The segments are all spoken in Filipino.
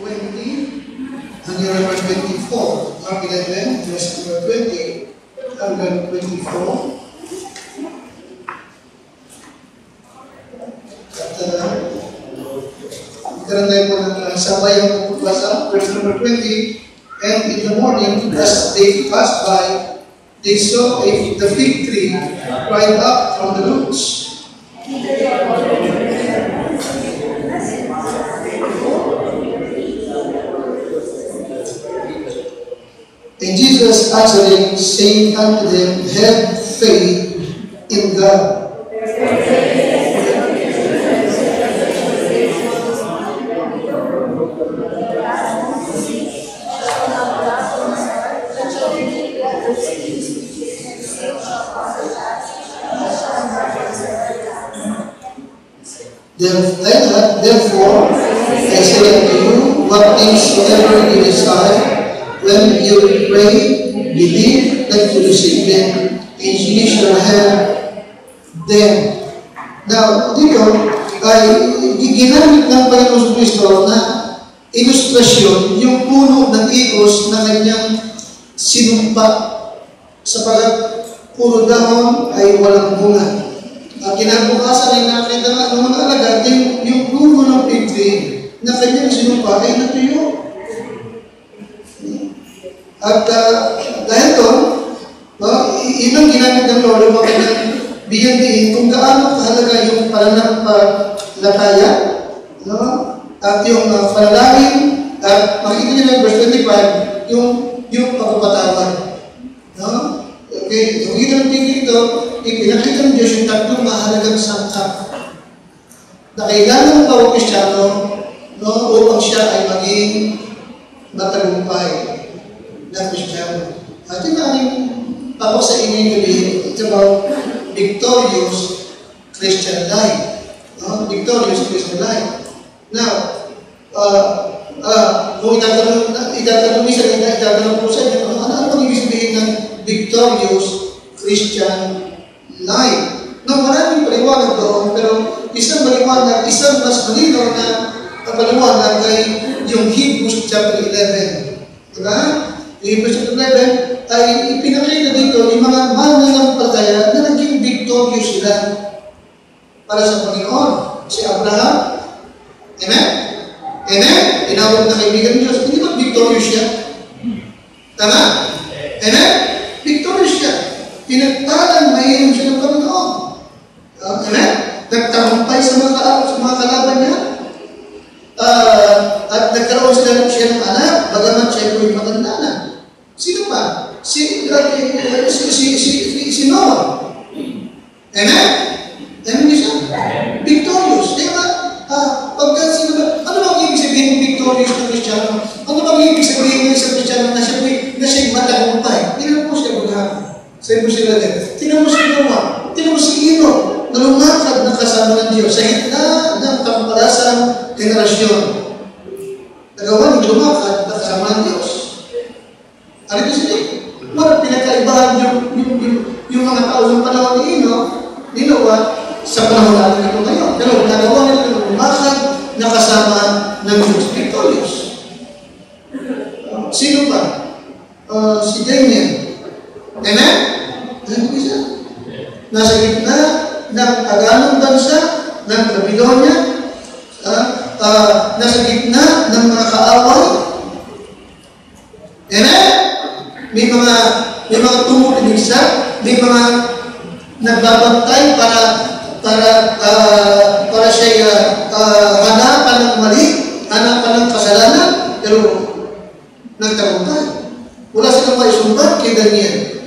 20 hanggang number 24. Mark 11, verse number 20 hanggang 24. Magkaroon tayo po ng sabay ang pupunbasa. Verse number 20. And in the morning, as they passed by, they saw the fig tree dried up from the roots. And Jesus answering, saying unto them, have faith in God. Therefore, I say unto you, what things soever you desire, when you pray, believe that you receive them, and you shall have them. Now, dito ay ginamit ng Panginoon Kristo na ilustrasyon yung puno ng igos na kanyang sinumpa sapagat puro dahon ay walang bunga. Ang kinabukasan ay nakita nga ng mga alagad yung puno ng fig tree na kanyang sinumpa ay natuyo. At dahil doon, ibang ginamit ng Lord ang kanyang bigyan kung gaano kahalaga yung pananampalataya, at yung panalangin, at makikita niyo ng verse 25, yung pagpapatawad. Okay, yung kita ng dito, ipinakita ng Diyos yung tatlong mahalagang sangkap na kailangan ng bawat Kristiyano upang siya ay maging matagumpay na Kristiyano. At yung aking ako sa inyo gabihin, it's about victorious Christian life. Victorious Christian life. Now, kung itatanong po sa inyo, ano ang ibig sabihin ng victorious Christian life? No, maraming paliwanag doon, pero isang mas malinaw na paliwanag ay yung Hebrews chapter 11. Diba? Yung Hebrews chapter 11 ay ipinakita dito yung mga mananampalataya na naging victorious sila para sa Panginoon. Si Abraham, amen? Amen? Tinawag na kaibigan ng Diyos. Hindi ba victorious siya? Tama? Amen? Victorious siya. Pinagtalan, mayroon siya ng Panginoon. Amen? Nagtagumpay sa mga kalaban niya. At nagkaroon siya ng anak, bagamat siya po'y matanda na. Sino pa? Si Noah. Amen? Amen siya? Victorious. Kaya pagka sino ba, ano bang ibig sabihin ng victorious na Kristiyano? Ano bang ibig sabihin ng isang Kristiyano na siya'y matagumpay? Tingnan mo siya maghapon. Sa ibo sila din. Tingnan mo si Noah. Tingnan mo si Enoch na lumakad na kasama ng Diyos sa gitna ng kampalasang generasyon. Nagawa ng lumakad na kasama ng Diyos. Ano ito sila? Walang pinakaibahan yung mga tao ng panahon ni Enoch, ni Noah, sa panahon natin ito ngayon. Pero nagawa nila ng lumakad na kasama ng Diyos. Victorious. Sino pa? Si Daniel. Amen? Ano isa? Nasa gitna ng aganong bansa ng Babylonia, nasa gitna ng mga kaaway. Amen? May mga tumutinigsa, may mga nagbabantay para siya hanapan ng mali, hanapan ng kasalanan, pero nagtagumpay. Wala silang maisumbat kay Daniel.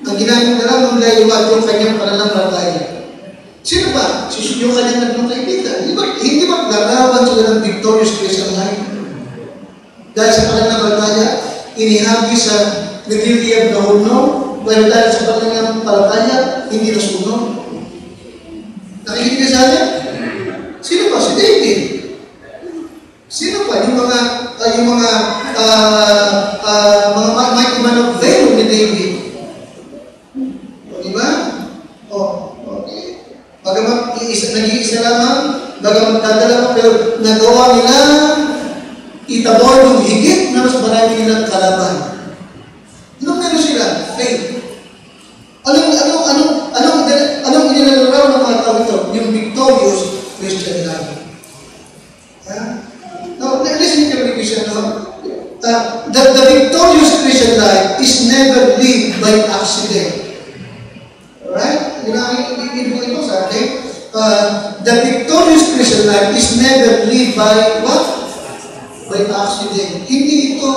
Ang ginamit na lang ng layuwag yung kanyang pananampalataya. Sino ba? Yung kanyang nagmang kaibigan. Hindi ba larawan sila ng victorious Christian life? Dahil sa pananampalataya, inihagi sa nagtitiyag na huno, dahil sa pananampalataya, hindi nasunog. Nakikita sa atin? Sino ba? Si David. Sino pa? Yung mga mighty man of valor ni David. Diba? Okay. Bagamat nag-iisa lamang, bagamat dadalawa, pero nagawa nila na mas marami nilang kalaban. Anong meron sila? Faith. Anong inilalaraw ng mga tao ito? Yung victorious Christian life. Now, listen carefully, Christian. The victorious Christian life is never lived by accident. Alright? Ibig ko ito sa atin. The victorious Christian life is never lived by what? By accident. Hindi ito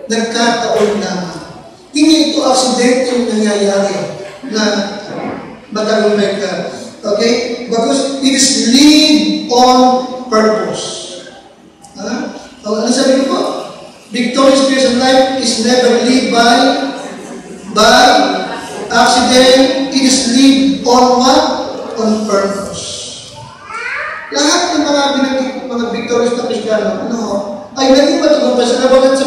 nagkataon naman. Hindi ito accident yung nangyayari na magkagumpay ka. Okay? Because it is lived on purpose. Ano sabi ko po? Victorious Christian life is never lived by accident. It is lived on what? On purpose. Lahat ng mga victorious na Kristiyano, ay naging matagumpay sila. Bakit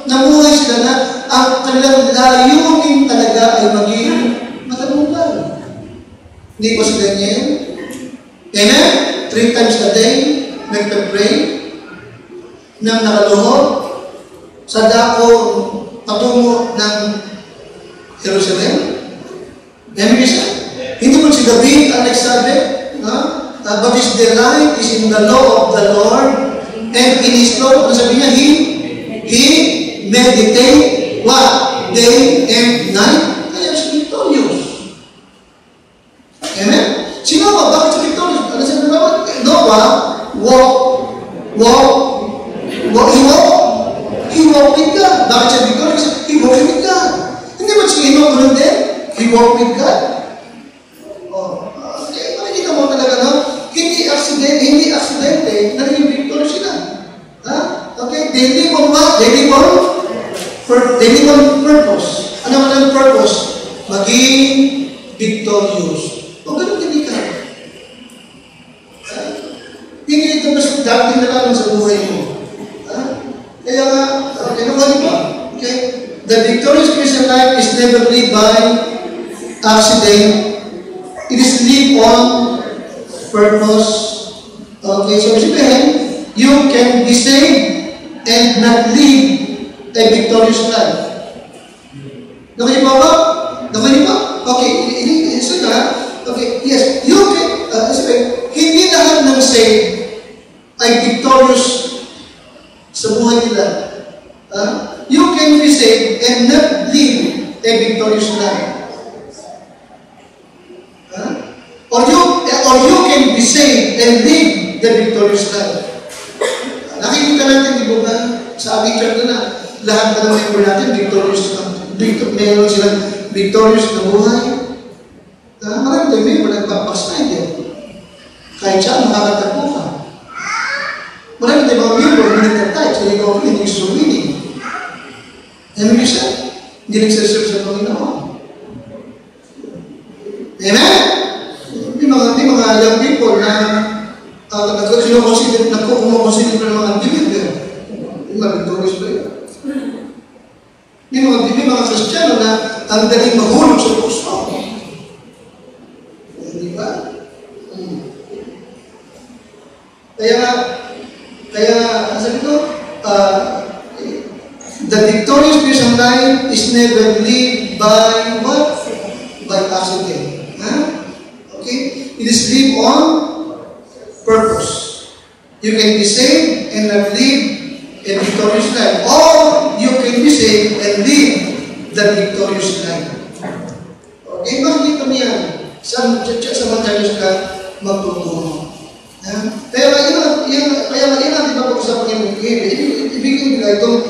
namuhay sila na ang kanilang layunin talaga ay maging matagumpay. Hindi ba si Daniel? Amen? 3 times a day, nagpapray, nang nakaluhod, sa dako patungo ng Jerusalem. Amen siya? Hindi mo si David ang nagsabi, but his delight is in the law of the Lord, and in his law, ano sabi niya, he meditate what? Day and night. Kaya siya victorious. Amen? Sino ba? Bakit siya victorious? Ano sabi naman? Noah, he walked with God. Bakit siya victorious? He walked with God. Hindi ba siya inukulong din? He walked with God. Makikita mo talaga, no? Hindi aksidente, naging victorious sila. Okay? They live on what? They live on purpose. Ano man ang purpose? Maging victorious. O ganun din ka. Hindi ito mas dating na lang sa buhay mo. Kaya nga, ano ba di ba? Okay? The victorious Christian life is never lived by accident. It is lived on purpose. Okay, so sabihin, you can be saved and not live a victorious life. Nakalipa ba? Okay, isa na. Okay, yes, you can, hindi lahat ng saved ay victorious sa buhay nila. You can be saved and not live a victorious life. Or you can be saved and live the victorious life. Nakikita natin, di ba, sa aming church na lahat ng member natin victorious. Meron silang victorious na buhay. Marami tayo member nagpapasay din. Kahit siya, makakatakbo ka. Marami tayo mga member na nagtatay. So, ikaw hindi sumini. Amen siya? Hindi nagsaserve sa Panginoon. Amen? May mga young people na nagkukonsider ng mga believer. Yung mga victorious ba yun? May mga Kristiyano na ang daling mahulog sa puso. Hindi ba? Kaya, sabi ko, the victorious Christian life is never lived by what? By accident. Okay? It is lived on purpose. You can be saved and not live a victorious life. Or you can be saved and live the victorious life. Okay? Makikita mo yan. Sa mga tayo ka magtutulong. Kaya yan natin mapag-usapan yung ibigin nila itong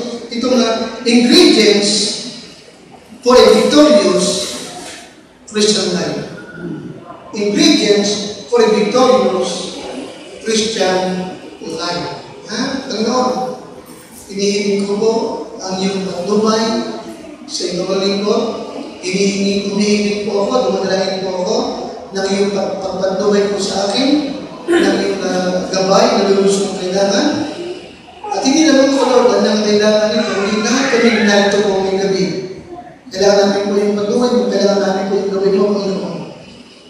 ingredients for a victorious Christian life. Ingredients for a victorious Christian life. Panginoon, inihiling ko po ang iyong patnubay sa inyong lingkod. Inihiling po ako, dumadalangin po ako ng iyong pagpatnubay po sa akin, ng iyong gabay na lulus ng kailangan. At hindi naman ko, Lord, ang kailangan nito, hindi lahat kami narito po ngayong gabi. Kailangan namin po yung pagduhay mo, kailangan namin po yung gawin mo, Panginoon.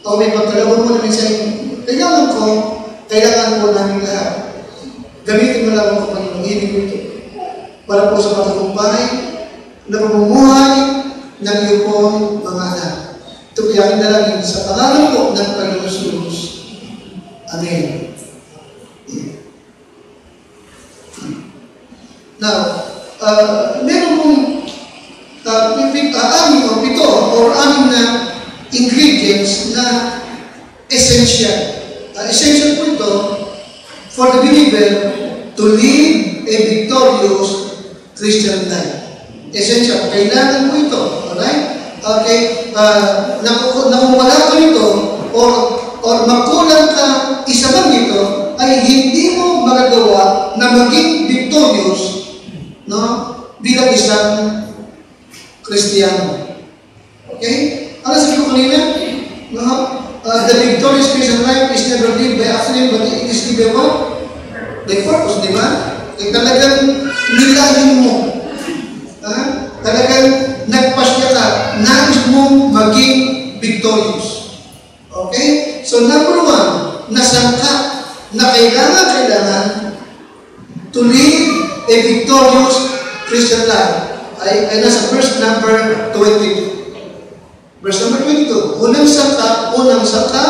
O may pagkalabon mo namin sa inyo. Kailangan po namin lahat. Gamitin mo lang ako, Panginoon, hiling ko ito. para po sa pagtagumpay na pamumuhay ng iyong pong mga anak. Ito po yung dalangin sa pangalan po ng Panginoon Jesus. Amen. Now, meron pong pito or anim na ingredients na essential. Essential po ito for the believer to live a victorious Christian life. Essential. Kailangan po ito. Alright? Okay? Kung wala ka nito or magkulang ka isa man nito, ay hindi mo magagawa na maging victorious, no, bilang isang Kristiyano. Okay? Ano sabi ko kanina? No? The victorious Christian life is never lived by accident, but it is lived by what? By purpose, di ba? Talagang nilahin mo. Talagang nagpasya ka, nais mong maging victorious. Okay? So number one, nasangka na kailangan to live a victorious Christian life. Ay nasa verse number 22. Verse number 22. Unang sangka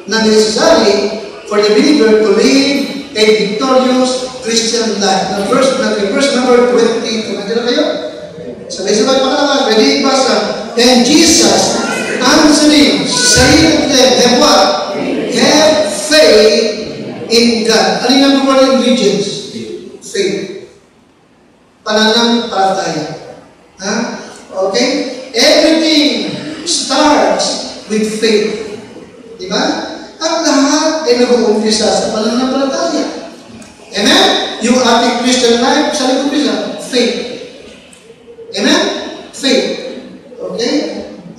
na necessary for the believer to live a victorious Christian life. Now, verse number 22. Nandiyan na kayo? Sabay-sabay pakalakas. Ready? Basa. And Jesus answering, saying unto them, have what? Have faith in God. Ano yung number one ingredients? Faith. Pananampalataya. Okay? Everything starts with faith. Diba? At lahat ay nag-uumpisa sa pananampalataya. Amen? Yung ating Christian life, sa nag-uumpisa? Faith. Amen? Faith. Okay?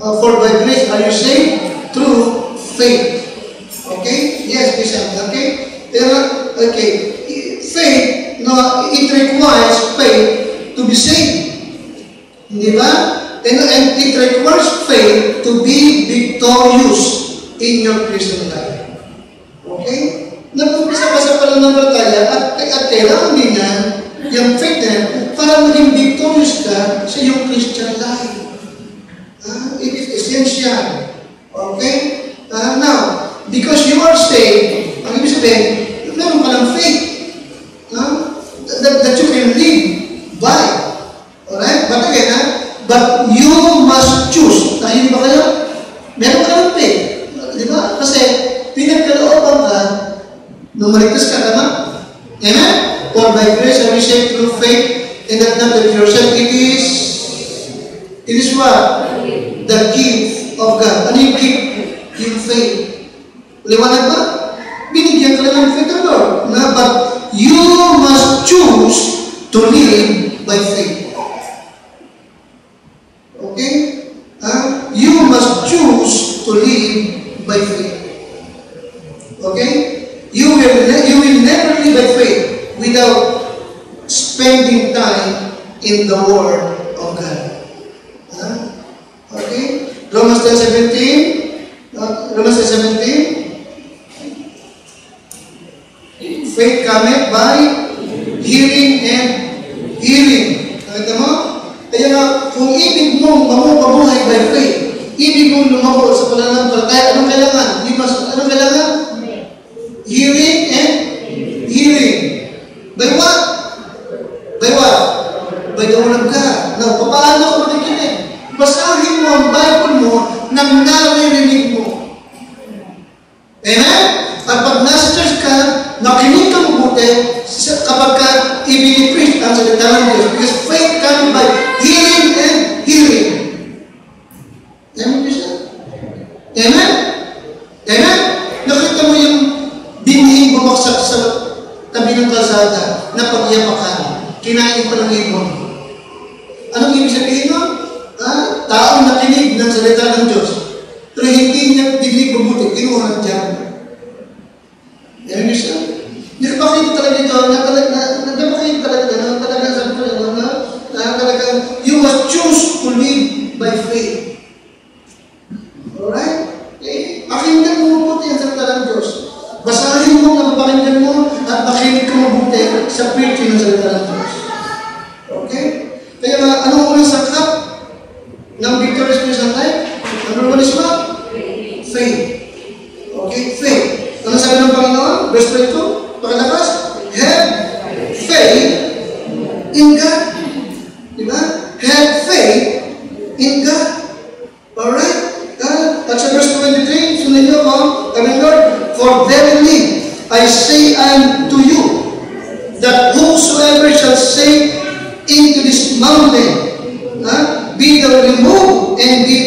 For by grace are you saved? Through faith. Okay? Yes, Bishop. Okay? Okay. Faith, no, it requires faith to be saved. Di ba? And it requires faith to be victorious in your Christian life. Okay? Nag-umpisa ka sa pananampalataya at kailangan din yan, yung faith na yan, para maging victorious ka sa iyong Christian life. It is essential. Okay? Now, because you are saved, ang ibig sabihin, meron ka ng faith that you can live by. Alright? But again, but you must choose. Hindi ba kayo? Meron ka ng faith. Di ba? Kasi pinagkalooban ka nung maligtas ka, tama? Amen? For by grace are we saved through faith, and that not of yourself. It is what? The gift of God. Ano yung gift? Yung faith. Liwanag ba? Binigyan ka lang ng faith of Lord. But you must choose to live by faith. Okay? You must choose to live by faith. Okay? You will never live by faith without spending time in the Word of God. Okay? Romans 10:17. Romans 10:17. Faith cometh by hearing and hearing. Nakita mo? Kaya nga, kung ibig mong mamuhay by faith, ibig mong lumako sa pananampalataya, anong kailangan? Anong kailangan? Hearing and hearing. By what? By what? By the Word of God. Now, paano ka makikinig? Basahin mo ang Bible mo nang naririnig mo. Amen? At pag nasa church ka, nakinig ka mabuti kapag ka i-preach ang salita ng Diyos. Because faith comes by hearing and hearing. Amen? Amen? Amen? Nakita mo yung binhing bumaksak sa tabi ng kalsada na pag-iyapakan. Kinain pa ng ibon. Anong ibig sabihin mo? Taong nakinig ng salita ng Diyos. Pero hindi niya dinig mabuti. Kinuha ng diyan. Amen siya? Nagpakita talaga ito. Nagpakita talaga sabi ko na talagang you must choose to live by faith. Alright? Pakinggan mo mabuti ang salita ng Diyos. Basahin mo, napapakinggan mo, at makinig ka mabuti sa preaching ng salita ng Diyos.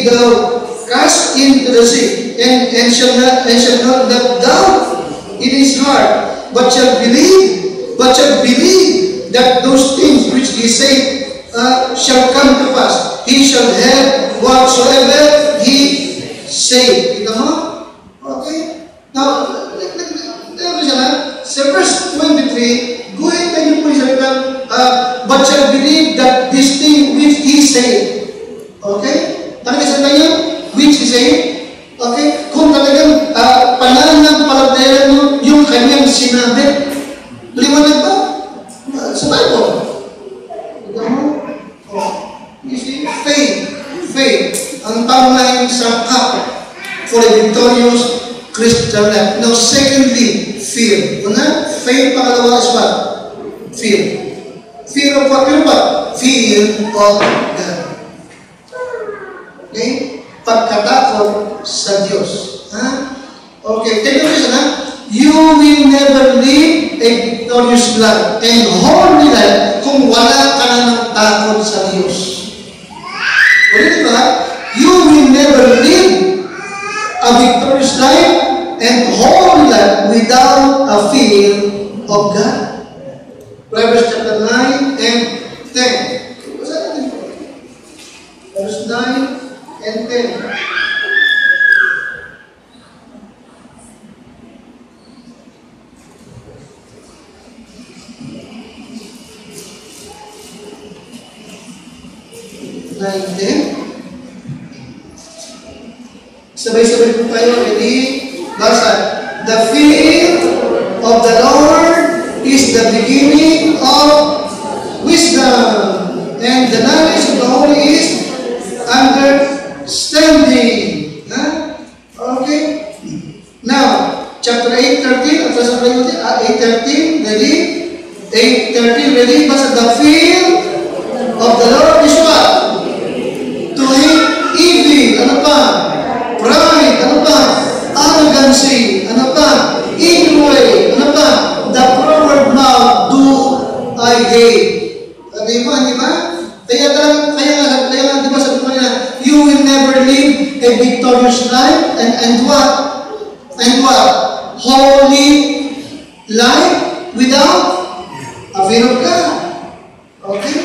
thou cast into the sea, and shall not have doubt in his heart, but shall believe that those things which he said shall come to pass. He shall have whatsoever he said. Kita mo? Okay? Now, sa verse 23, go ahead and you po but shall believe that this thing which he said. Okay? Nakikita ba yun? Which he said? Okay? Kung talagang pananampalataya mo yung kanyang sinabi, liwanag ba? Sa Bible. You see? Faith. Ang pangunahing sangkap for a victorious Christian life. Now, secondly, fear. Una, faith, pangalawa is what? Fear. Fear of what? Fear of God. Okay? Pagkatakot sa Diyos. Okay, take a listen, you will never live a victorious life and holy life kung wala ka na ng takot sa Diyos. Ulit ba? You will never live a victorious life and holy life without a fear of God. Proverbs chapter 9 and 10. Verse 9 and 10. Sabay-sabay po tayo. Ready? Basa. The fear of the Lord is the beginning of wisdom, and the knowledge of the Holy is understanding. Okay? Now, chapter 8:13. At sa 8:13. Ready? 8:13. Ready? Basa. The fear of the Lord is what? To hate evil. Ano pa? Pride. Ano pa? Arrogancy. Ano pa? Ignorance. Ano pa? The proverb mouth do I hate. Di ba? Kaya di ba sabi ko nila, you will never live a victorious life and what? Holy life without a fear of God. Okay?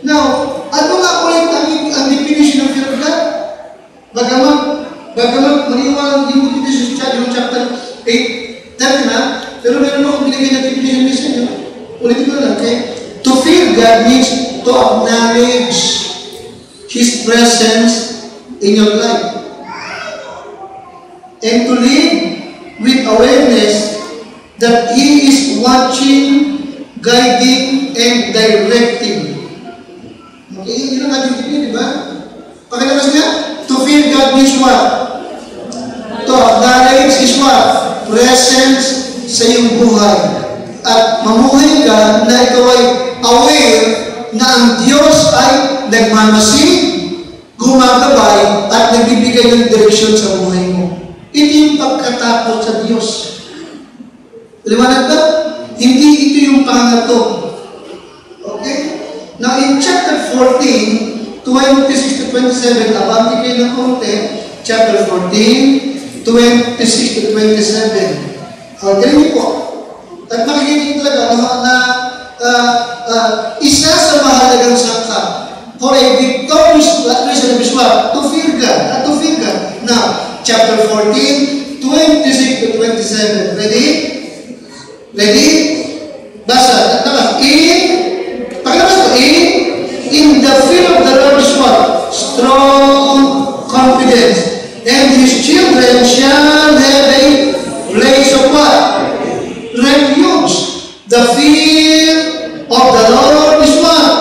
Now, ano nga ulit ang definition of fear of God? Bagamat maniwala din mo dito sa chapter 8, 10 na, pero meron akong binigay na definition sa inyo. Ulitin ko lang, okay? To fear God means to acknowledge His presence in your life. And to live with awareness that He is watching, guiding, and directing. Okay, yun ang ating definition, di ba? Pakilabas niya? To fear God means what? To acknowledge His what? Presence sa iyong buhay. At mamuhay ka na ikaw ay aware na ang Diyos ay nagmamasid, gumagabay, at nagbibigay ng direksyon sa buhay mo. Ito yung pagkatakot sa Diyos. Liwanag ba? Hindi ito yung pangatong. Okay? Now, in chapter 14, 26 to 27, abang kayo ng konti, chapter 14, 26 to 27. Ganyan niyo po. At makikita talaga na isa sa mahalagang sangkap for a victorious Christian is what? To fear God. To fear God. Now, chapter 14, 26 to 27. Ready? Ready? Basa. Pakilabas ko. In the fear of the Lord is what? Strong confidence. And His children shall have a place of what? Refuge. The fear of the Lord is what?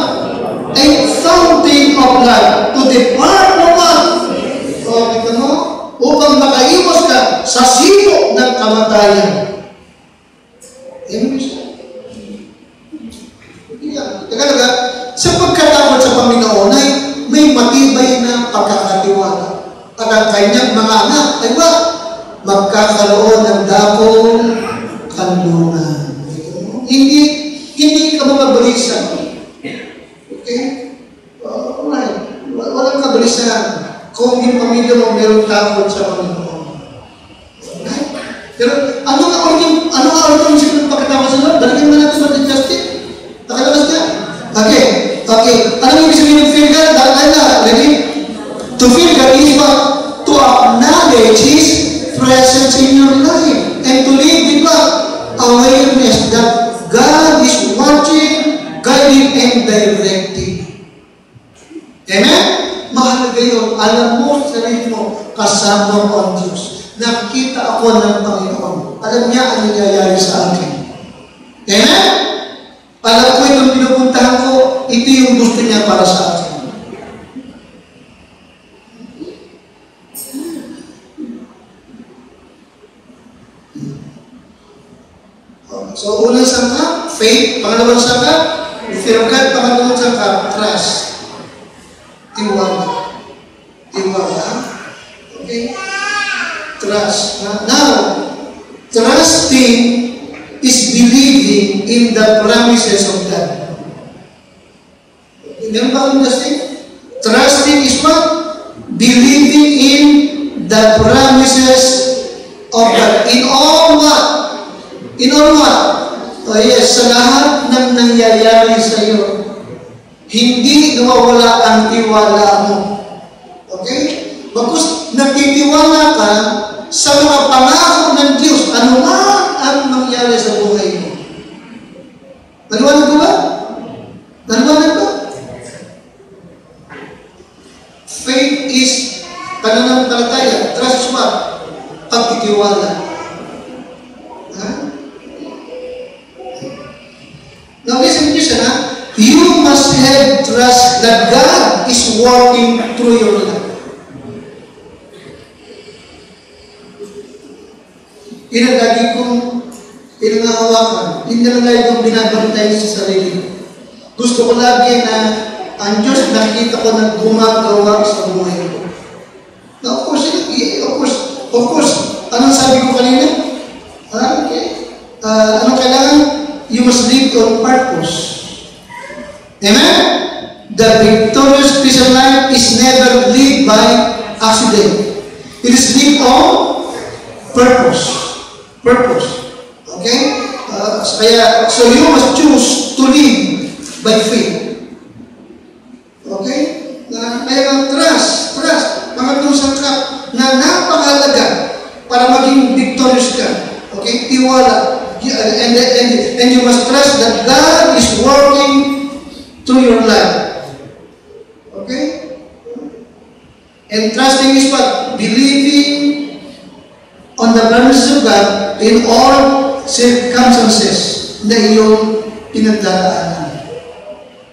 A fountain of life. To depart from what? Kita mo? Upang makaiwas ka sa silo ng kamatayan. Amen. Talaga, sa pagkatakot sa Panginoon ay may matibay na pagkakatiwala. At ang kanyang mga anak ay what? Magkakaroon ng dakong kanlungan. Hindi ka mababalisan. Okay? Alright. Walang kabalisan. kung yung pamilya mo meron takot sa Panginoon. Right? Pero ano nga ulit yung isip ng pagkatapos sa Lord? Balikan mo natin Brother Justin. Nakalabas ka? Okay. Ano yung ibig sabihin ng fear God? Ready? To fear God is what? To acknowledge His presence in your life. And to live with what? Awareness that God is watching, guiding, and directing. Amen? Mahalaga yun. Alam mo sa sarili mo, kasama ko ang Diyos. Nakita ako ng Panginoon. Alam niya ang nangyayari sa akin. Amen? Alam ko itong pinupuntahan ko, ito yung gusto niya para sa akin. So, unang sangka, faith. Pangalawang sangka, fear of God. Pangalawang sangka, trust. Tiwala. Okay? Trust. Now, trusting is believing in the promises of God. Ganun ba ang trusting? Trusting is what? Believing in the promises of God. In all what? In all what? Oh yes, sa lahat ng nangyayari sa iyo, hindi nawawala ang tiwala mo. Okay? Bagkus nagtitiwala ka sa mga pangako ng Diyos, ano man ang mangyari sa buhay mo. Naliwanag ba? Naliwanag ba? Faith is pananampalataya. Trust is what? Pagtitiwala. Now listen ha? You must have trust that God is working through your life. Yun ang lagi kong pinangahawakan. Hindi na lagi kong binabantay sa sarili. Gusto ko lagi na ang Diyos nakita ko na gumagawa sa buhay ko. Now, of course, anong sabi ko kanina? Okay. Anong kailangan? You must live on purpose. Amen? The victorious Christian life is never lived by accident. It is lived on purpose. Okay? So you must choose to live by faith. Okay? Kaya trust. Pangatlong sangkap na napakahalaga para maging victorious ka. Okay? Tiwala. And you must trust that God is working through your life. Okay? And trusting is what? Believing on the promises of God in all circumstances na iyong pinagdadaanan.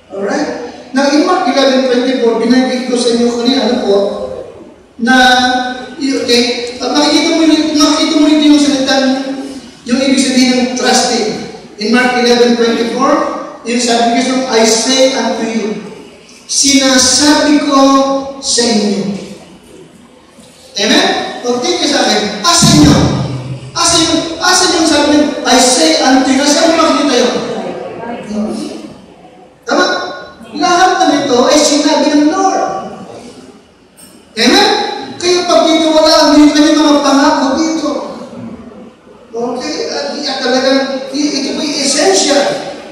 Alright? Now, in Mark 11:24, binanggit ko sa inyo kanina po, na, okay, makikita mo rin yung salitang, yung ibig sabihin ng trusting. In Mark 11:24, yung sabi ko, I say unto you, sinasabi ko sa inyo. Amen? Okay ka sa akin, asa nyo sabi nyo, I say unto you, kasi ano makikita yun? Tama? Lahat na nito ay sinabi ng Lord. Amen? Kaya pagtitiwalaan mo yung kanyang mga pangako dito. Okay? At talagang, ito po yung essential.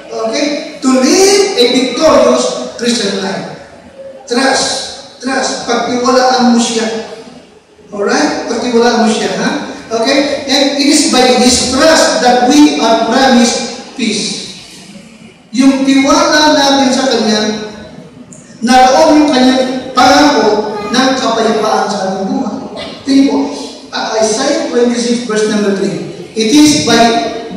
Okay? To live a victorious Christian life. Trust. Pagtiwalaan mo siya. Alright? Pagtiwalaan mo siya, ha? Okay? And it is by His trust that we are promised peace. Yung tiwala natin sa Kanya, naroon yung Kanyang pangako ng kapayapaan sa ating buhay. Tingin po, Isaiah 26 verse number 3. It is by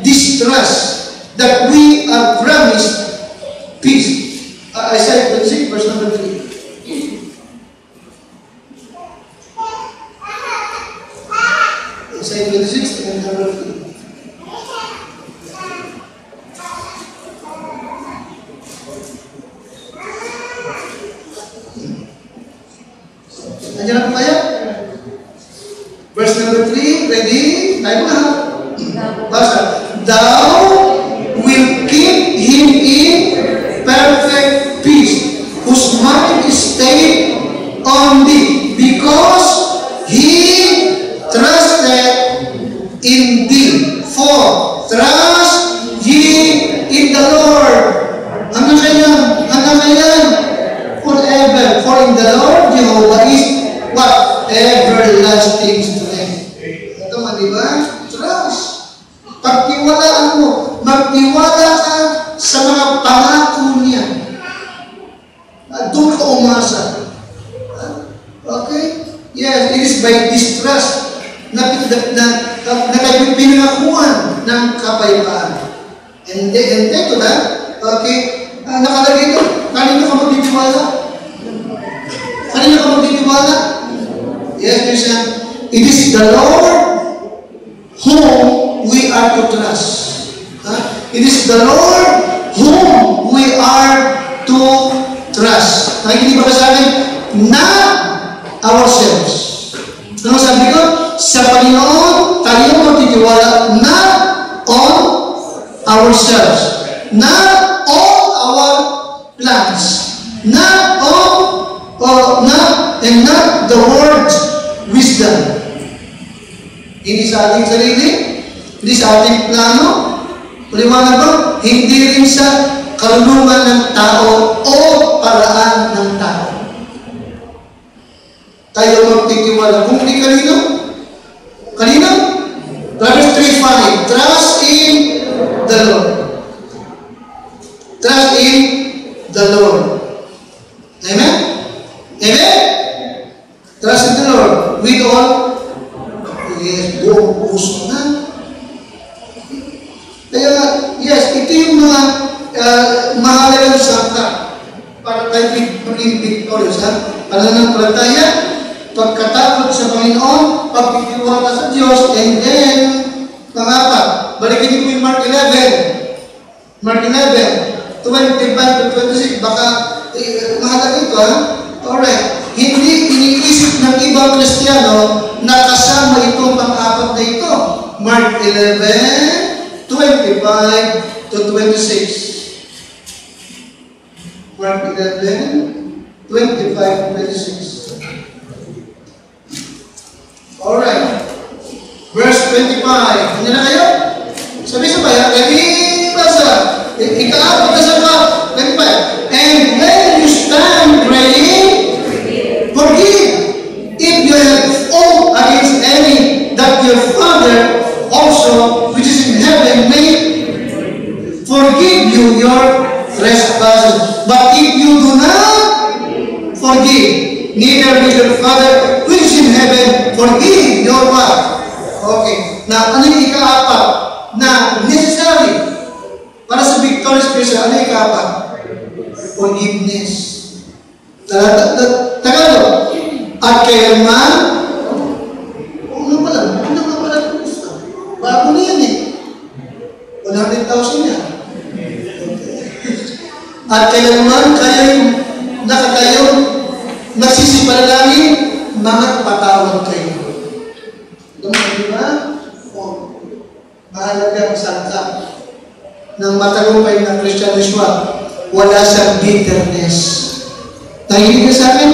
this trust that we are promised peace. Isaiah 26 verse number 3. Isaiah 26 and number 3. Nandiyan po tayo? Verse number 3, ready? Tayo na. Basta. Thou will keep him in perfect peace, whose mind is stayed on thee, because by distrust na kayo pinangakuan ng kapayapaan. And to that, okay, nakalagay ito, kanino ka magtitiwala? Kanino ka magtitiwala? Yes, Christian. It is the Lord whom we are to trust. It is the Lord whom we are to trust. Nakikinig ba sa akin? Not ourselves. Ano sabi ko? Sa Panginoon, tayo magtitiwala not on ourselves. Not on our plans. Not the word's wisdom. Hindi sa ating sarili, hindi sa ating plano, paliwanag ko, hindi rin sa karunungan ng tao o paraan ng tao. Tayo magtitiwala. Kung hindi kanino? Kanino? Proverbs 3:5. Trust in the Lord. Trust in the Lord. Amen? Amen? Trust in the Lord. With all, buong puso na. Kaya, yes, ito yung mga mahalagang sangka para tayo maging victorious. Pananampalataya, pagkatakot sa Panginoon, pagtitiwala sa Diyos, and then, pangapat, balikin niyo yung Mark 11. Mark 11, 25 to 26, baka mahalaga ito, Alright. Hindi iniisip ng ibang Kristiyano na kasama itong pang-apat na ito. Mark 11, 25 to 26. Mark 11, 25 to 26. Alright. Verse 25. Hindi na kayo? Sabi-sabay, basa. Ika-apat na sa 25. And when you stand praying, forgive if you have owed against any, that your Father also, which is in heaven, may forgive you your trespasses. But if you do not forgive, neither will your Father, which is in heaven, forgive your what? Okay. Now, ano yung ika-apat na necessary para sa victorious Christian? Ano yung ika-apat? Forgiveness. Tagalog. At kailanman, ano pala gusto? Bago na yan eh. 100,000 yan. At kailanman kayo'y nakatayong nagsisipanalangin, mga patawad kayo. Di ba? Mahalaga ang santa ng matagumpay ng Christian Ritual. Wala siyang bitterness. Nahilig ka sa akin?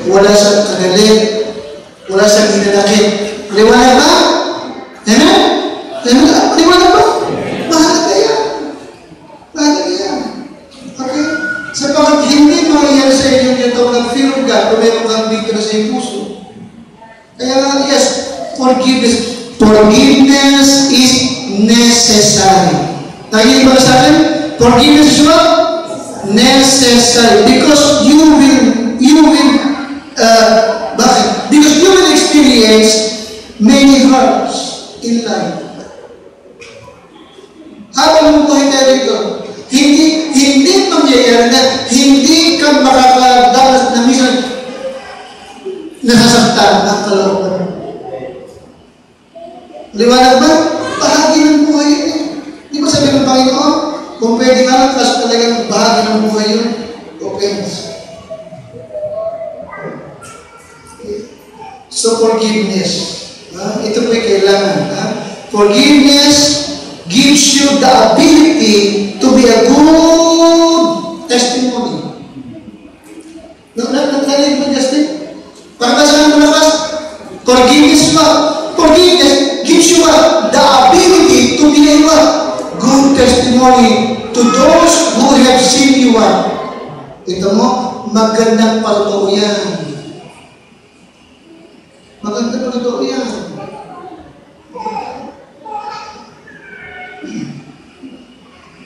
Wala siyang kagalit. Wala siyang hinanakit. Liwanag ba? Amen? Liwanag ba? Mahalaga yan. Mahalaga yan. Okay? Sapagkat hindi mangyayari sa inyo ito ng fear of God kung meron kang bitterness sa iyong puso. Kaya yes, forgiveness is necessary. Nahilig ba sa akin? Forgiveness is what? Necessary, because you will experience many hurts in life. Habang buhay tayo dito, hindi mangyayari na hindi ka makakadanas na minsan nasasaktan ang kalooban. Liwanag ba? Bahagi ng buhay yun eh. Di ba sabi ng Panginoon? Kung pwede nga lang, kasi talagang bahagi ng buhay yun, open. So, forgiveness. Ito po'y kailangan. Forgiveness gives you the ability to be a good testimony. Nagkalit mo, Justin? Pagkasahan mo lakas, forgiveness ba? Forgiveness gives you the ability to be a good testimony to those who have seen you. Ito mo, magandang patotoo yan. Magandang patotoo yan.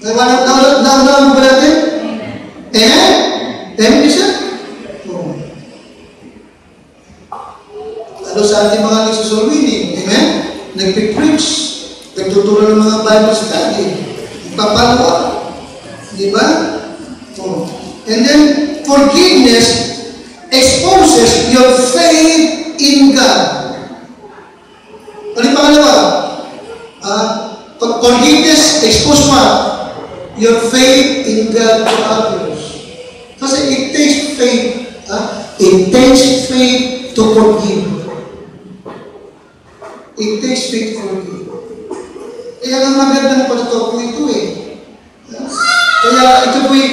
Naunawag mo ba natin? Amen? Amen, isa? Ano sa atin Di ba? Oh. And then, forgiveness exposes your faith in God. Ano yung pangalawa? Forgiveness exposes what? Your faith in God to others. Kasi it takes faith. It takes faith to forgive. It takes faith to forgive. Kaya ang magandang pagtotoo po ito eh. Kaya ito po'y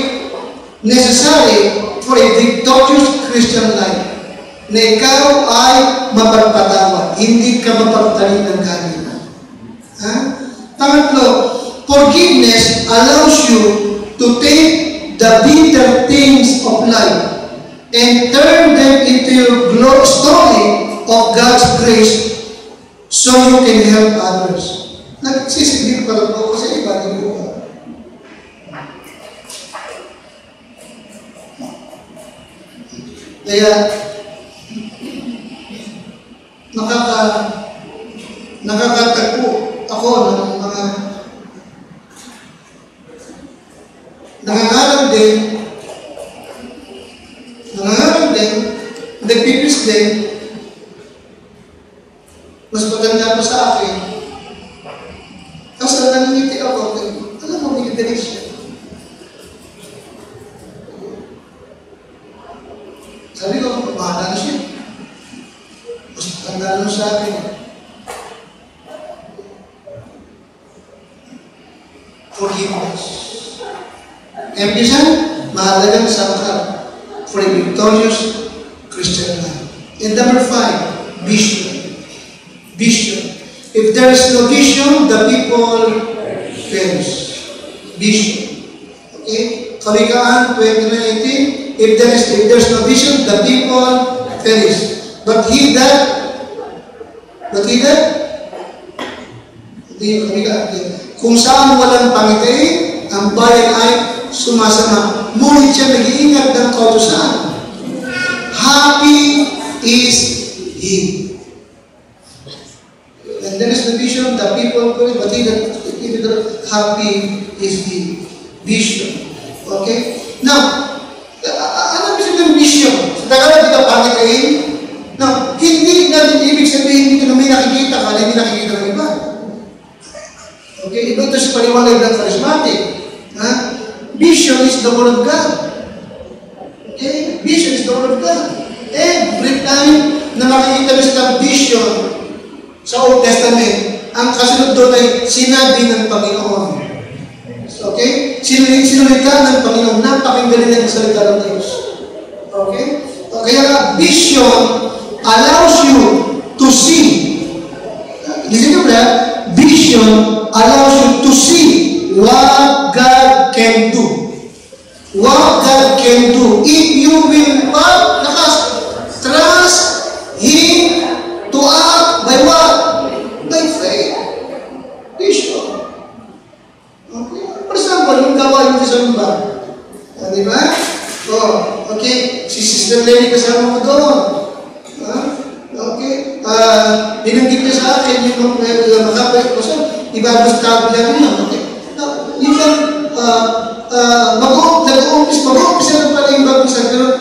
necessary for a victorious Christian life na ikaw ay mapagpatawad, hindi ka mapagtanim ng kanina. Pangatlo, forgiveness allows you to take the bitter things of life and turn them into your story of God's grace so you can help others. Nagsisigil pa lang po kasi iba din po. Kaya, nakakatagpo ako ng mga nangangarap din, nagpipis din, mas maganda pa sa akin. Kasi nanangiti ako, alam mo, bigyan siya. Sabi ko, bahala na siya. Mas maganda na sa akin. Forgiveness. Empisa, mahalagang sangkap for a victorious Christian life. And number 5, vision. Vision. If there is no vision, the people perish. Vision. Okay? Kawikaan 20:19. If there's no vision, the people perish. But he that kung saan walang pangitain, ang bayan ay sumasama. Ngunit siya nag-iingat ng kautusan. Happy is he. And there is the vision, the people perish, but he that happy is the vision. Okay? Now, ano bisa ng vision? Sa Tagalog kita pangitain. Now, hindi natin ibig sabihin dito na may nakikita ka, hindi nakikita ng iba. Okay? Iba ito sa paliwanag ng charismatic. Vision is the Word of God. Okay? Vision is the Word of God. Every time na makikita mo sa vision sa Old Testament, ang kasunod doon ay sinabi ng Panginoon. Okay? Sinulita ng Panginoon. Napakinggan ng salita ng Diyos. Okay? Kaya vision allows you to see. Listen to that. Vision allows you to see what God can do. What God can do. If you will trust Him to act by what? By faith. Vision. Okay? For example, yung gawa yung December. Di ba? Okay. Si Sister Lenny kasama mo doon. Okay. Binanggit niya sa akin yung makapait ko sa ibabas tawag lang yun. Okay. You can mag-uumpis na pala yung bagusan, pero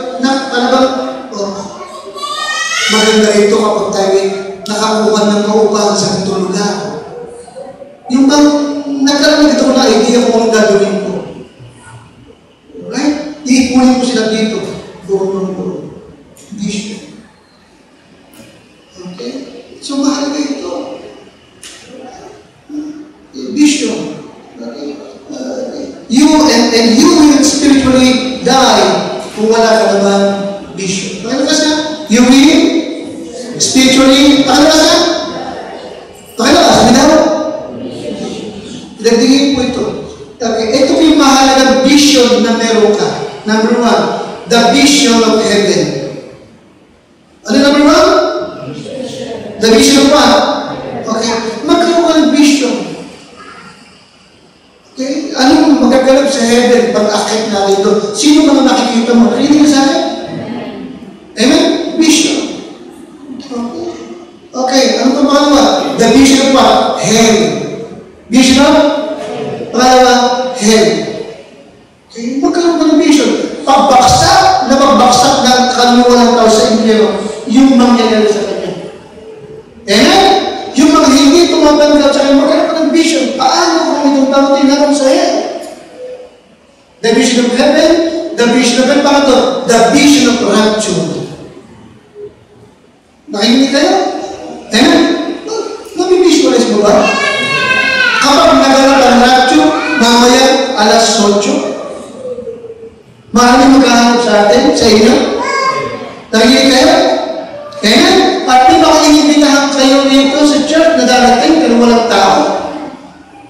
maganda ito kapag tayo nakakuha ng kaupahan sa itong lugar. Yung bang nagkaroon ito na idea kung anong gagawin ko. Right? Iipunin ko sila dito. Buong. Vision. Okay? So, mahalaga ito. Vision. Okay? You will spiritually die kung wala ka naman vision. Pakala ka siya? You will spiritually, pakala ka siya? Pakala ka, sabi daw? Pinagtingin po ito. Okay. Ito po yung mahalagang vision na meron ka. Number 1, the vision of heaven. Ano number 1? The vision of what? Okay. Magkaroon ka ng vision. Okay? Anong magagalap sa heaven pag akit na dito? Sino mga nakikita mo? Narinig ka sa akin? Amen? Vision. Okay. Okay. Ano pa mga? The vision of what? Hell. Vision of? Pangalawa, hell. Okay? Magkaroon ka ng vision. Pagbaksak ng kaluluwa ng tao sa impyerno, yung mangyayari sa kanya. Amen? Yung mga hindi tumatanggap sa kanya, magkaroon ka ng vision. Paano kung itong tao tinarap sa hell? The vision of heaven, the vision of hell, the vision of rapture. Nakikinig kayo? Amen? Nabibisualize mo ba? Kapag naganap ang rapture, mamaya alas 8, maraming maghahanap sa atin, sa inyo. Nakikinig kayo? Amen? At di ba inibitahan kayo dito sa church na darating pero walang tao?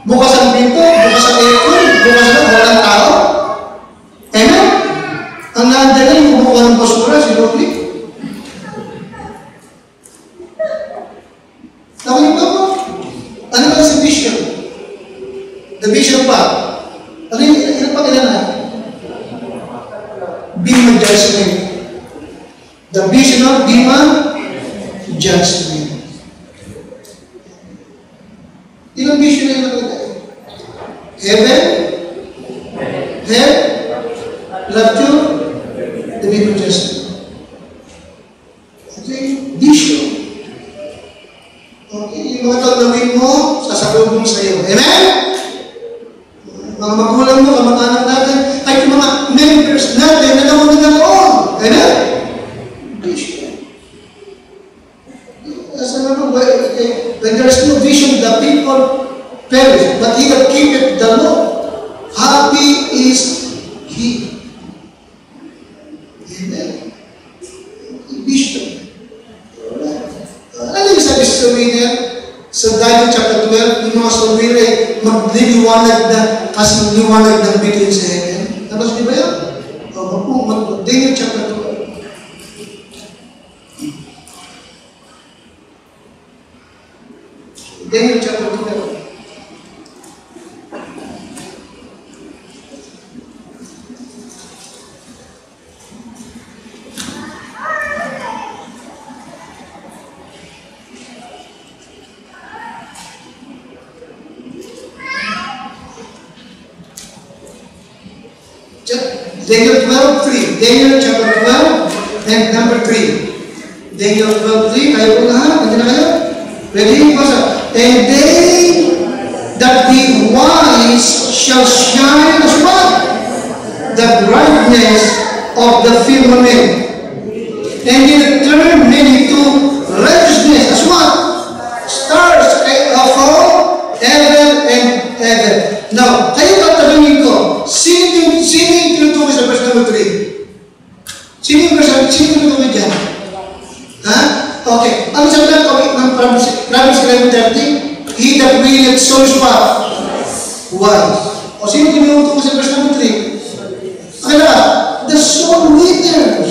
Bukas ang pinto, bukas ang aircon, bukas na walang tao. Amen? Ang naandala yung kumukuha ng basura, si Rodney. Nakikinig ba po? Ano ba sa vision? The vision pa. Ano yung pag-ilan? Bima judgment. The vision of Bima judgment. Ilang vision na yung nakita? Heaven, hell, rapture, the Bima judgment. Okay? Vision. Okay? Yung mga tatlawin mo, sasalubong sa iyo. Amen? Mga magulang mo, kamag-anak natin, ay yung mga members natin na naman na noon. Amen? Vision. When there is no vision, the people perish. But he that keepeth the law, happy is he. Amen? Vision. Ano yung sabi sa winner? Sa Daniel chapter 12, yung mga sumwira ay magliliwanag na kasi liwanag ng bituin sa heaven. Tapos di ba yan? Daniel chapter 12. Daniel chapter 12. Daniel 12:3. Daniel chapter 12 and number 3. Daniel 12:3. Kayo po lahat? Nandiyan na kayo? Ready? Basa. And they that be wise shall shine as what? The brightness of the firmament. And they that turn many to righteousness as what? Stars of heaven and heaven. Now, kayo tatanungin ko, sino yung tinutukoy sa verse number 3? Sino yung tinutukoy dyan? Ha? Okay. Ano sabi lang ng Proverbs 11:30? He that willeth sows what? Wise. O sino tinutukoy sa verse number 3? Ano na? The soul withers.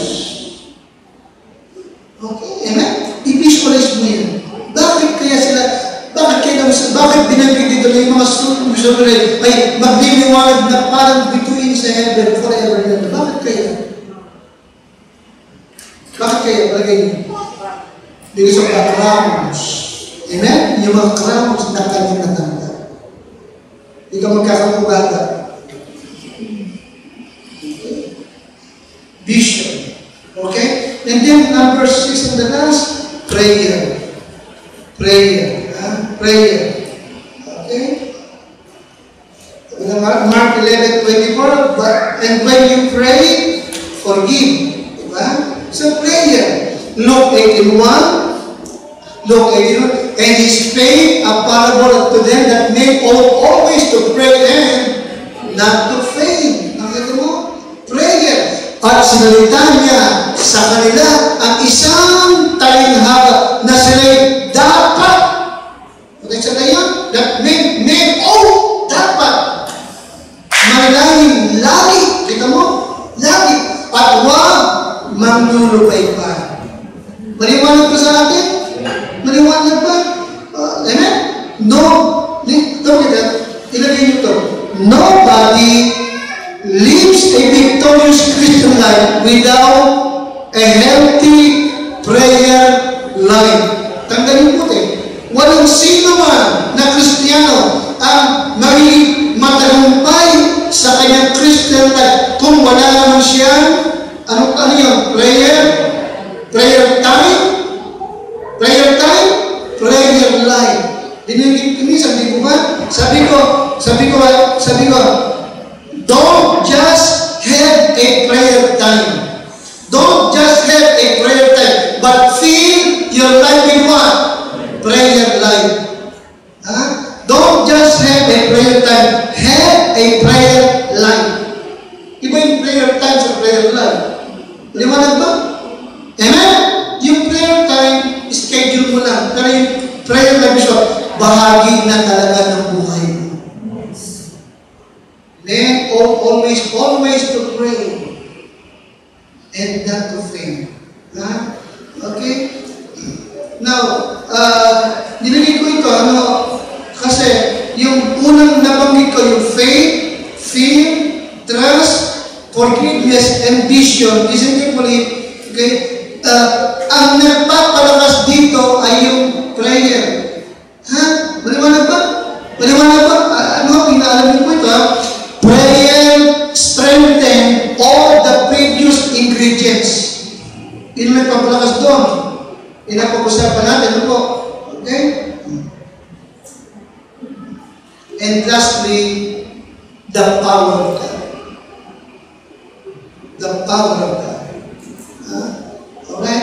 Okay. Amen? I-visualize mo yan. Bakit kaya sila bakit binanggit dito na yung mga susunod ay magliliwanag na parang bituin sa heaven forever and ever? Bakit kaya? Bakit kaya? Palagay niyo. Because of the crowns. Amen? Yung mga crowns na kanyang natanda. Hindi ka magkakabugada. Vision. Okay? And then number 6 and the last, prayer. Prayer. Prayer. Okay? Mark 11:24, and when you pray, forgive. Diba? So prayer. Luke 18:1. Luke 18:1. And his faith a parable to them that make always to pray and not to faint. Nakita mo? Prayer. At sinalita niya sa kanila ang isang talinhaga na sila'y dapat. Pagkat sa kaya, that may dapat manalangin lagi. Kita mo? Lagi. At huwag manglulupay pa. Maliwanag pa sa atin? Maliwanag pa? Amen? No. Look at that. Ilagay niyo ito. Nobody lives a victorious Christian life without a healthy prayer life. Tandaan po ito. Walang sino man na Kristiyano ang magiging matagumpay sa kanyang Christian life Ano yun? Prayer? Prayer time? Prayer time? Prayer life. Ini sabi ko ba? Sabi ko, don't just have a prayer time. Don't just have a prayer time, but fill your life with what? Prayer life. Huh? Don't just have a prayer time, have a prayer life. Iba yung prayer time sa prayer life. Liwanag ba? Amen? Yung prayer time, schedule mo lang. Pero yung prayer life is bahagi na talaga ng buhay mo. Then, always to pray. And not to faint. Huh? Okay? Now, nilagay ko ito, kasi yung unang nabanggit ko, yung faith, fear, trust, forgiveness, and vision, isn't okay? Ang nagpapalakas dito ay yung prayer. Ha? Maliwanag ba? Maliwanag ba? Pinaalam ko ito, prayer strengthen all the previous ingredients. Yun ang nagpapalakas doon. Pinapag-usapan natin. Ano po? Okay? And lastly, the power of God. The power of God. Okay?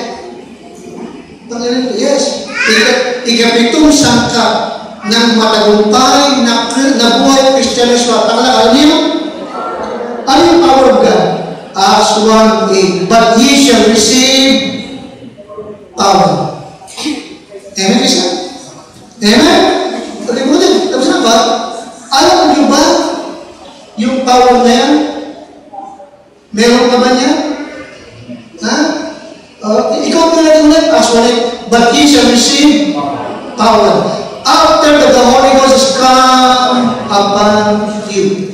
Yes. Ikapitong sangkap ng matagumpay na buhay Kristyanismo. Alam niyo? Ano yung power of God? Acts 1:8. But ye shall receive power. Amen, Krista? Amen? Pagkibutin, tapos na ba? Alam niyo ba yung power na yan? Meron ka ba niya? Ha? Ikaw pa natin ulit, Acts 1:8. But ye shall receive power. After that the Holy Ghost has come upon you.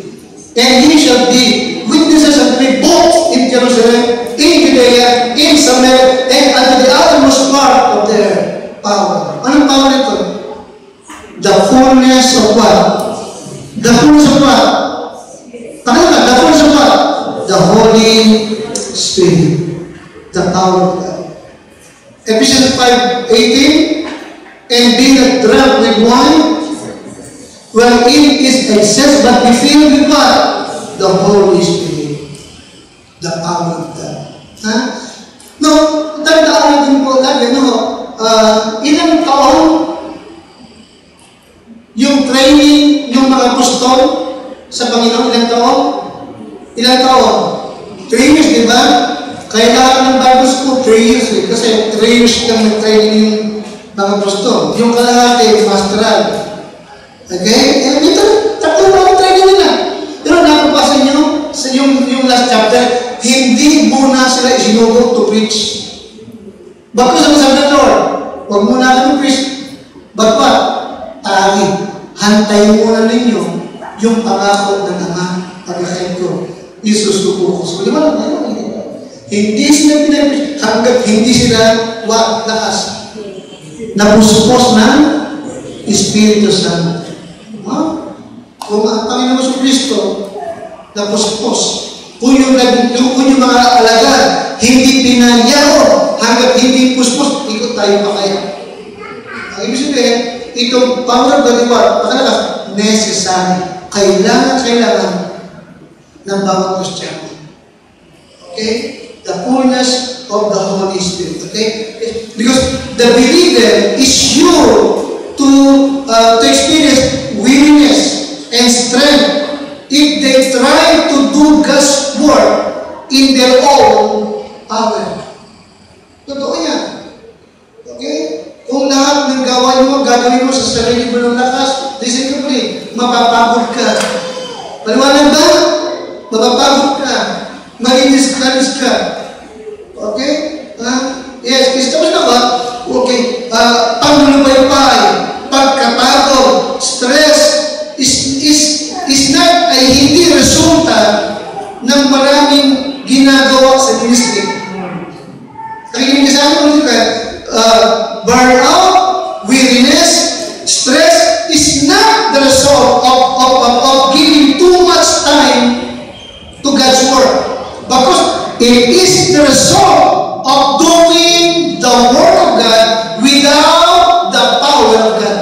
And ye shall be witnesses unto me both in Jerusalem, in Judea, in Samaria, and unto the uttermost part of their power. Anong power ito? The fullness of what? The fullness of what? Pakita, the fullness of what? The Holy Spirit. The power of God. Ephesians 5:18, and be not drunk with wine, wherein is excess, but be filled with what? The Holy Spirit. The power of God. Huh? No, tandaan natin po lagi, ilang taon yung training ng mga apostol sa Panginoon, ilang taon? Ilang taon? 3 years, di ba? Kaya lahat ng Bible school, 3 years eh. Kasi 3 years kang nag-training yung mga apostol. Yung kalahati, pastoral. Okay? And dito, 3 taong training nila. Pero napapasa nyo, sa yung last chapter, hindi muna sila isinugo to preach. Bago sabi ng Lord, huwag muna kami preach. But what? Tagi. Hantayin muna ninyo yung pangako ng Ama pagkakain ko. Isusuko ko. So, di ba? Hindi sila pinapreach hanggat hindi sila lakas. Napusupos ng Espiritu Santo. Kung ang Panginoon sa Kristo napusupos, kung yung mga alagad hindi pinayao hanggat hindi puspos, ikot tayo pa kaya. Ang ibig sabihin, itong power of the reward, pakalakas, necessary. Kailangan ng bawat Kristiyano. Okay? The fullness of the Holy Spirit. Okay? Because the believer is sure to experience weariness and strength if they try to do God's work in their own power. Totoo yan. Okay? Kung lahat ng gawain mo, gagawin mo sa sarili mo ng lakas, discipline, mapapagod ka. Paliwanag ba? Mapapagod ka. Mag-discourage ka. Okay? Yes, tapos na ba? Okay. Paglulupay-pay, pagkapagod, stress, is not ay hindi resulta ng maraming ginagawa sa ministry. Nakikinig sa akin, burnout, weariness, stress is not the result of giving too much time to God's work. Because It is the result of doing the Word of God without the power of God.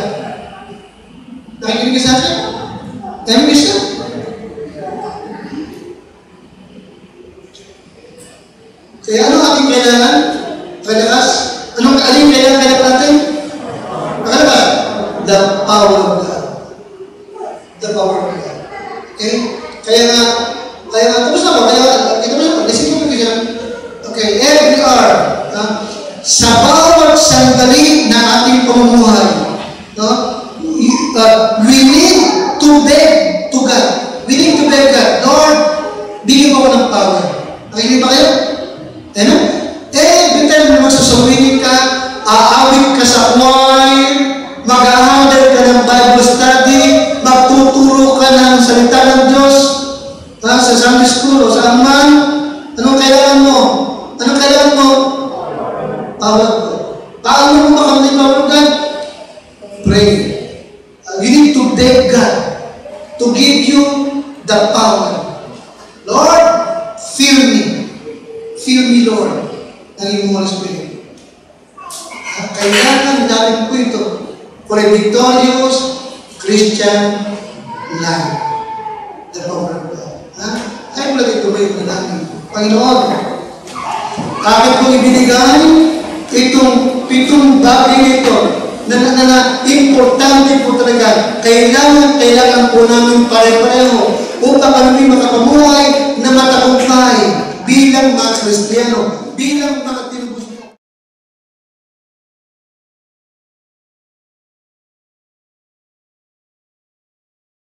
Nakikinig ka sa akin? Ano gusto? Kaya ano ating kailangan? Kalakas? Anong kailangan natin? Kalakas? The power of God. The power of God. Okay? Kaya nga, tapos na ba? Listen mo dyan. Okay, every hour. Sa bawat sandali na ating pamumuhay, no? We need to beg to God. We need to beg God. Lord, bigyan mo ko ng power. Nakikinig ba kayo? Ano? Every time na magsasawinin ka, aawit ka sa choir, mag-ahandle ka ng Bible study, magtuturo ka ng salita ng Diyos, sa Sunday school o saan man, anong kailangan mo? Anong kailangan mo? Power of God. Paano mo makamit ang power of God? Pray. You need to beg God to give you the power. Lord, fill me. Fill me, Lord. Ang iyong Holy Spirit. Kailangan natin po ito for a victorious Christian life. The power of God. Ay mo lang ito ba yung namin? Panginoon, bakit kong ibinigay itong pitong bagay nito na importante po talaga. Kailangan po namin pare-pareho upang kami makapamuhay na matagumpay bilang mga Kristiyano, bilang mga